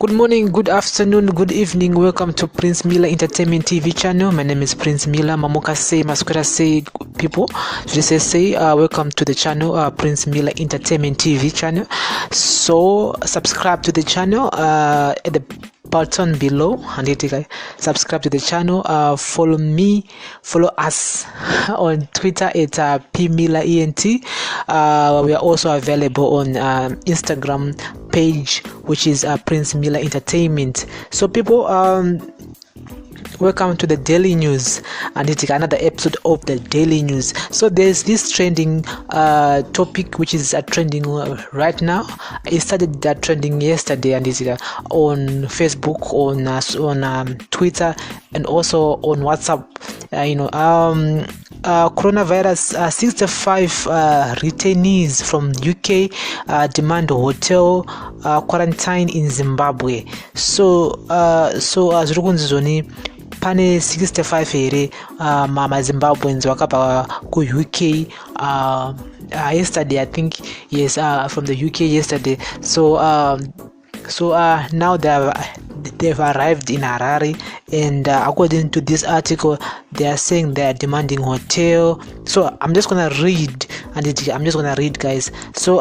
Good morning, good afternoon, good evening. Welcome to Prince Miller Entertainment TV channel. My name is Prince Miller. Mamoka say, Masquera say, people. Should say, welcome to the channel, Prince Miller Entertainment TV channel. So subscribe to the channel at the button below and hit subscribe to the channel. Follow us on Twitter at pmillerent. We are also available on Instagram page, which is Prince Miller Entertainment. So people, welcome to the Daily News, and it's another episode of the Daily News. So there's this trending topic which is trending right now. It started trending yesterday, and it's on Facebook, on Twitter, and also on WhatsApp. Coronavirus, 65 returnees from UK demand hotel quarantine in Zimbabwe. So zoni pane 65 here Zimbabweans wakabva ku UK yesterday, I think. Yes, from the UK yesterday. So now they've arrived in Harare, and according to this article, they are saying they are demanding hotel. So I'm just gonna read, guys. So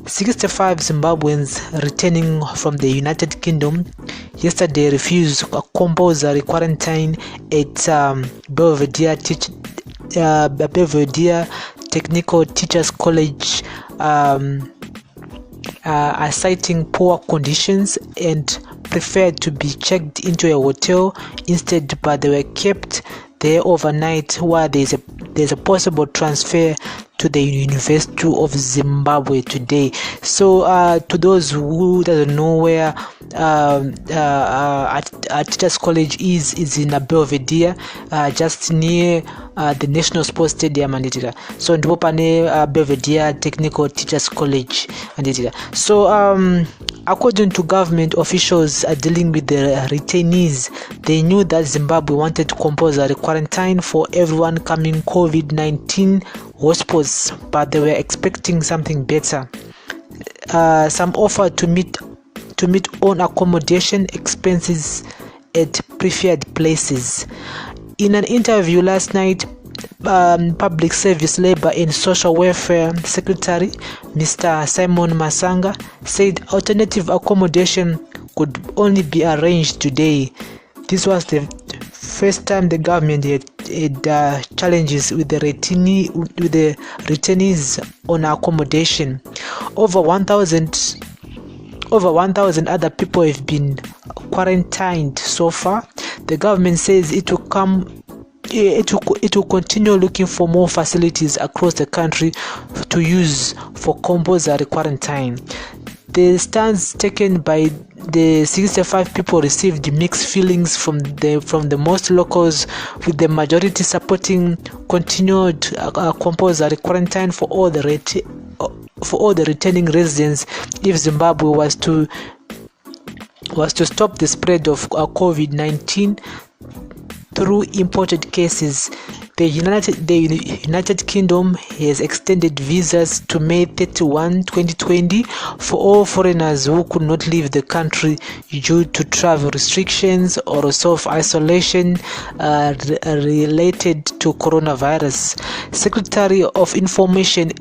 65 Zimbabweans returning from the United Kingdom yesterday refused compulsory quarantine at Belvedere Technical Teachers College, citing poor conditions, and preferred to be checked into a hotel instead, but they were kept there overnight while there's a possible transfer to the University of Zimbabwe today. So to those who doesn't know where Teachers College is in Belvedere, just near the National Sports Stadium, and so ndipo pane Belvedere Technical Teachers College, and so according to government officials dealing with the returnees, they knew that Zimbabwe wanted to compulsory quarantine for everyone coming COVID-19 hotspots, but they were expecting something better. Some offered to meet own accommodation expenses at preferred places. In an interview last night, Public Service, Labor and Social Welfare Secretary Mr. Simon Masanga said alternative accommodation could only be arranged today. This was the first time the government had challenges with the returnees on accommodation. Over 1,000 other people have been quarantined so far. The government says it will continue looking for more facilities across the country to use for compulsory quarantine. The stance taken by the 65 people received mixed feelings from the most locals, with the majority supporting continued compulsory quarantine for all the returning residents if Zimbabwe was to stop the spread of COVID-19 through imported cases. The United Kingdom has extended visas to May 31, 2020 for all foreigners who could not leave the country due to travel restrictions or self-isolation related to coronavirus. Secretary of Information,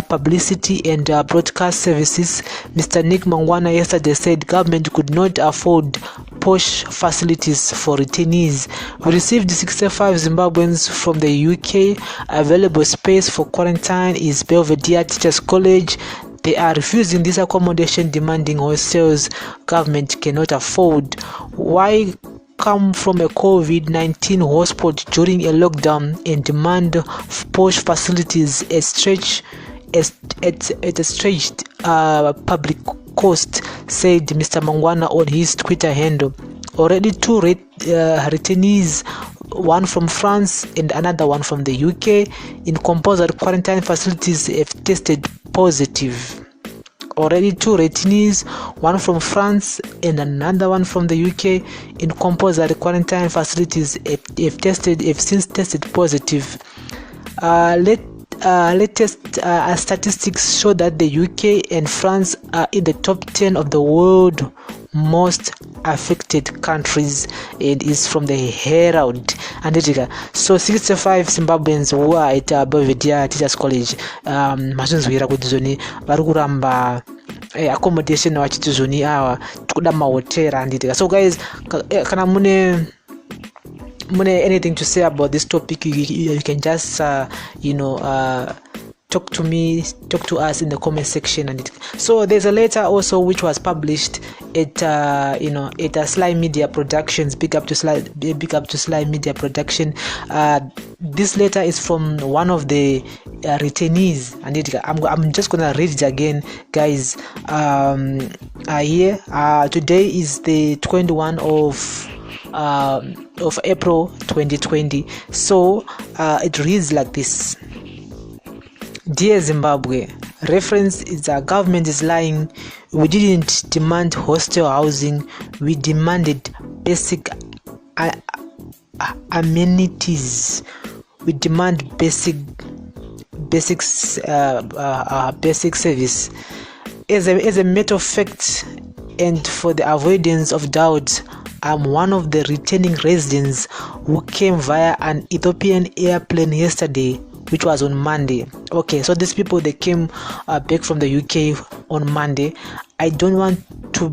Publicity and Broadcast Services, Mr. Nick Mangwana, yesterday said government could not afford posh facilities for returnees. We received 65 Zimbabweans from the UK. Available space for quarantine is Belvedere Teachers College. They are refusing this accommodation, demanding hostels government cannot afford. Why come from a COVID-19 hotspot during a lockdown and demand posh facilities at a stretched public cost, said Mr. Mangwana on his Twitter handle. Already two returnees, one from France and another one from the UK, in compulsory quarantine facilities have tested positive. Already two returnees, one from France and another one from the UK, in compulsory quarantine facilities have since tested positive. Latest statistics show that the UK and France are in the top 10 of the world most affected countries, and is from the Herald. And so 65 Zimbabweans who are at Belvedere Teachers College mazvinzwira kuti zoni vari kuramba accommodation vachiti zoni ava tikuda mahotera. And so guys, kana mune anything to say about this topic, you can just talk to us in the comment section. And so there's a letter also which was published at Sly Media Productions. Big up to Sly Media Production. This letter is from one of the returnees, and I'm just gonna read it again, guys. Here today is the 21 of April 2020. So it reads like this. Dear Zimbabwe, reference is our government is lying. We didn't demand hostel housing. We demanded basic amenities. We demand basic service. As a matter of fact, and for the avoidance of doubt, I'm one of the returning residents who came via an Ethiopian airplane yesterday, which was on Monday. Okay, so these people, they came back from the UK on Monday. I don't want to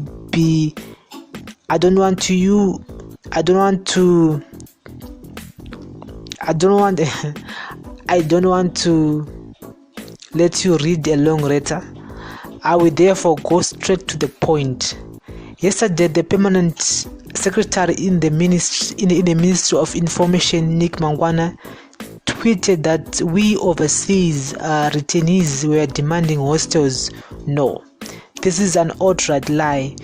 let you read a long letter. I will therefore go straight to the point. Yesterday, the permanent secretary in the Ministry of Information, Nick Mangwana, tweeted that we overseas returnees were demanding hostels. No, this is an outright lie.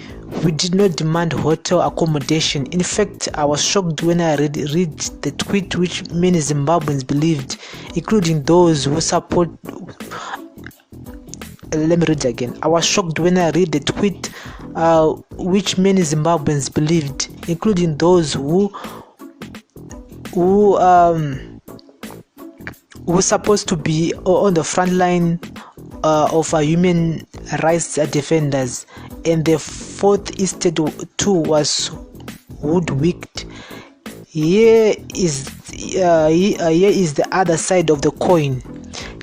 We did not demand hotel accommodation. In fact, I was shocked when I read the tweet, which many Zimbabweans believed, including those who support. Let me read it again. I was shocked when I read the tweet, which many Zimbabweans believed, including those who supposed to be on the front line of human rights defenders, and the fourth estate too was hoodwinked. Here is the other side of the coin.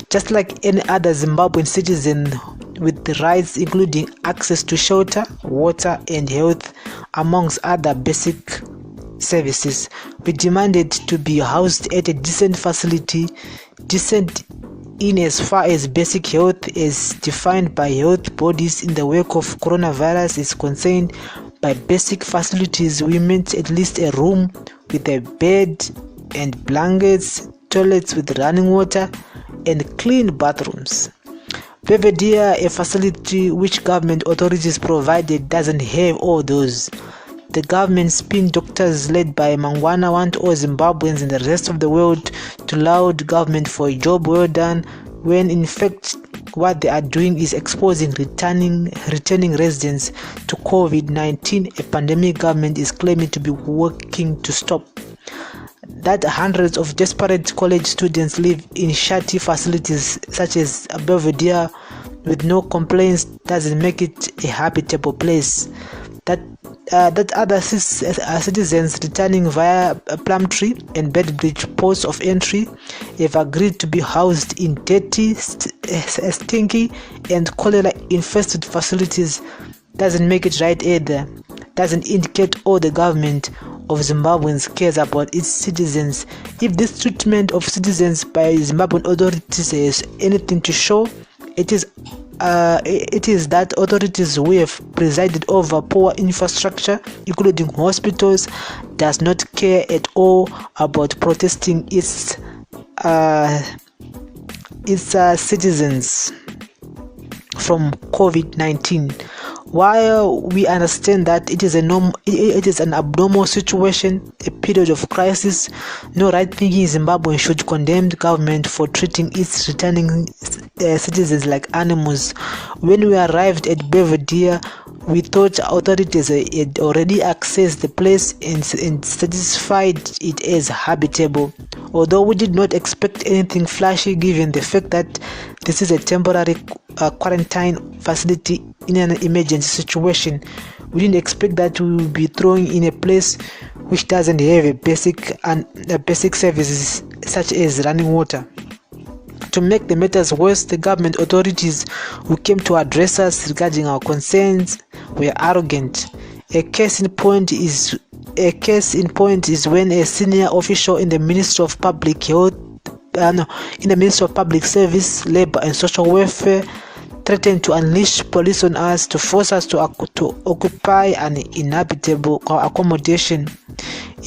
Just like any other Zimbabwean citizen with the rights including access to shelter, water, and health, amongst other basic services, we demanded to be housed at a decent facility, decent in as far as basic health as defined by health bodies in the wake of coronavirus is concerned. By basic facilities, we meant at least a room with a bed and blankets, toilets with running water, and clean bathrooms. Belvedere, a facility which government authorities provided, doesn't have all those. The government spin doctors led by Mangwana want all Zimbabweans and the rest of the world to laud government for a job well done, when in fact what they are doing is exposing returning residents to COVID-19, a pandemic government is claiming to be working to stop. That hundreds of desperate college students live in shabby facilities such as Belvedere with no complaints doesn't make it a habitable place. That other citizens returning via Plumtree and Bedbridge ports of entry have agreed to be housed in dirty, stinky, and cholera-infested facilities doesn't make it right either. Doesn't indicate all the government of Zimbabweans cares about its citizens. If this treatment of citizens by Zimbabwean authorities has anything to show, it is that authorities who have presided over poor infrastructure, including hospitals, does not care at all about protecting its citizens from COVID-19. While we understand that it is an abnormal situation, a period of crisis, no right-thinking Zimbabwean should condemn the government for treating its returning citizens like animals. When we arrived at Belvedere, we thought authorities had already accessed the place and satisfied it as habitable. Although we did not expect anything flashy given the fact that this is a temporary quarantine facility in an emergency situation, We didn't expect that we will be thrown in a place which doesn't have a basic services such as running water. To make the matters worse, the government authorities who came to address us regarding our concerns were arrogant. A case in point is when a senior official in the Ministry of Public Health, in the Ministry of Public Service, Labor and Social Welfare, threatened to unleash police on us to force us to occupy an inhabitable accommodation.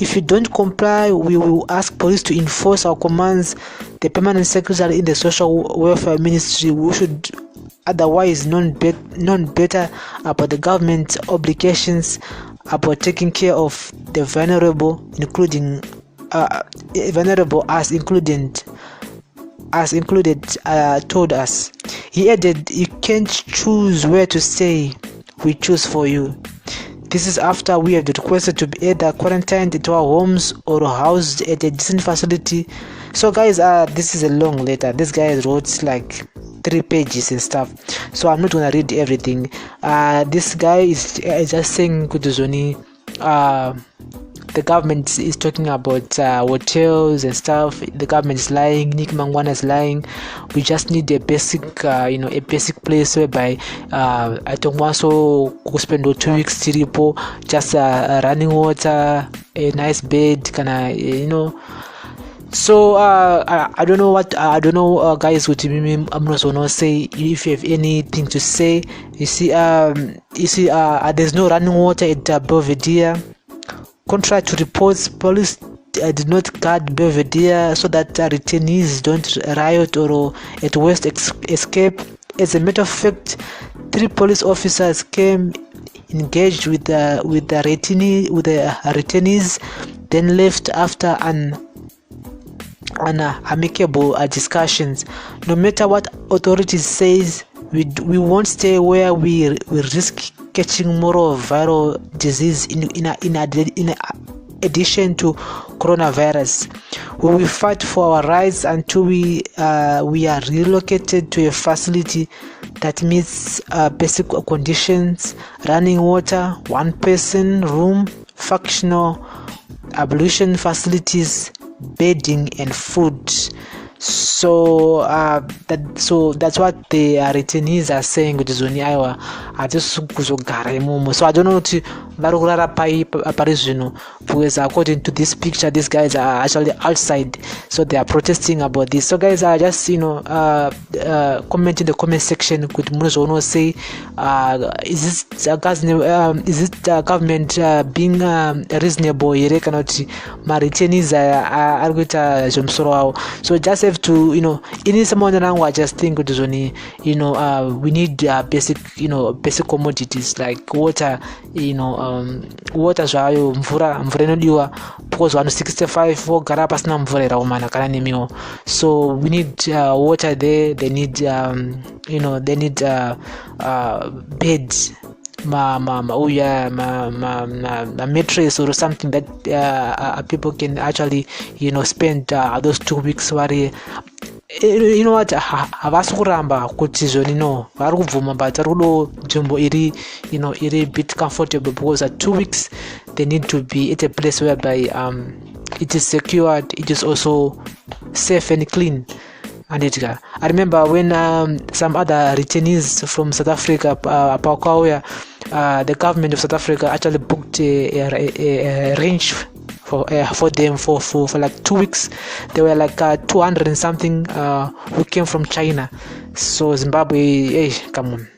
If you don't comply, we will ask police to enforce our commands. The permanent secretary in the Social Welfare Ministry, who should otherwise known better about the government obligations about taking care of the vulnerable, including as included, told us. He added, "You can't choose where to stay. We choose for you." This is after we have requested to be either quarantined into our homes or housed at a decent facility. So guys, this is a long letter. This guy wrote like 3 pages and stuff, so I'm not gonna read everything. This guy is just saying Kutuzoni, the government is talking about hotels and stuff. The government is lying. Nick Mangwana is lying. We just need a basic, a basic place whereby I don't want to spend 2 weeks tiripo, just running water, a nice bed, So I don't know guys. What I'm not gonna say. If you have anything to say, you see, there's no running water at Belvedere. Contrary to reports, police did not guard Belvedere so that returnees don't riot or at worst escape. As a matter of fact, 3 police officers came, engaged with the returnees, then left after an amicable discussions. No matter what authorities says, we won't stay where we risk catching more viral disease in addition to coronavirus. We will fight for our rights until we are relocated to a facility that meets basic conditions: running water, 1-person room, functional ablution facilities, bedding and food. So that's what the returnees are saying with Zoni Iowa. I just kuzogara. So I don't know to varugara parizino, because according to this picture, these guys are actually outside, so they are protesting about this. So guys are just comment in the comment section. Could Munozono say, is it government being reasonable? You cannot my returnees are going to so just have to in someone around just think with Zoni, we need basic commodities like water, water zvayo mvura inodiwa because 165 vogara pasina mvura iraumana kana nemiwo. So we need water there. They need beds, mattress or something that people can actually spend those 2 weeks worry. You know what, havasi kuramba kuti zvonino vari kubvuma, but vari kudo nzvimbo iri bit comfortable, because at 2 weeks they need to be at a place whereby it is secured, it is also safe and clean. And I remember when some other returnees from South Africa, the government of South Africa actually booked a range for them for like 2 weeks. There were like 200 and something who came from China. So Zimbabwe, come on.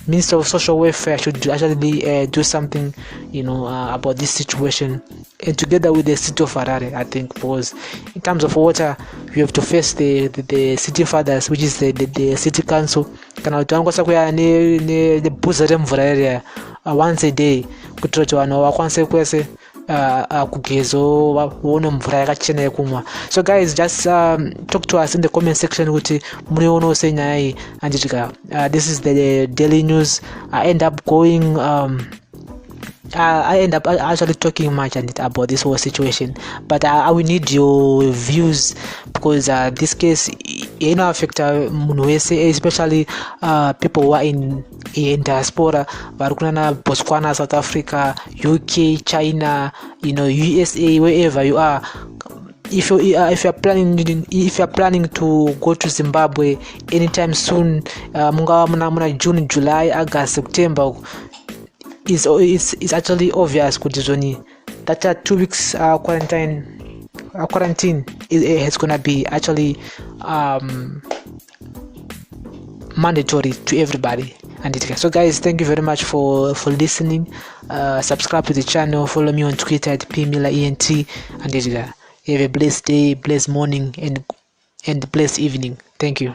Minister of Social Welfare should actually do something, about this situation, and together with the city of Harare, I think, because in terms of water, we have to face the city fathers, which is the city council. Kana utangwa kuya ne buzere mvura area once a day kuti vanhu vakwanise kwese kugezo vaone mvura yakachena yekumwa. So guys, just talk to us in the comment section kuti muriono senyaya iyi. Anditika this is the daily news. I end up going I end up actually talking much about this whole situation, but I will need your views, because this case affect munhu wese, especially people who are in diaspora, varikunana Botswana, South Africa, UK, China, USA, wherever you are. If you're planning to go to Zimbabwe anytime soon, muna June, July, August, September, it's actually obvious that 2 weeks quarantine is gonna be actually mandatory to everybody. So guys, thank you very much for listening. Subscribe to the channel, follow me on Twitter at princemillerentertainment, and have a blessed day, blessed morning, and blessed evening. Thank you.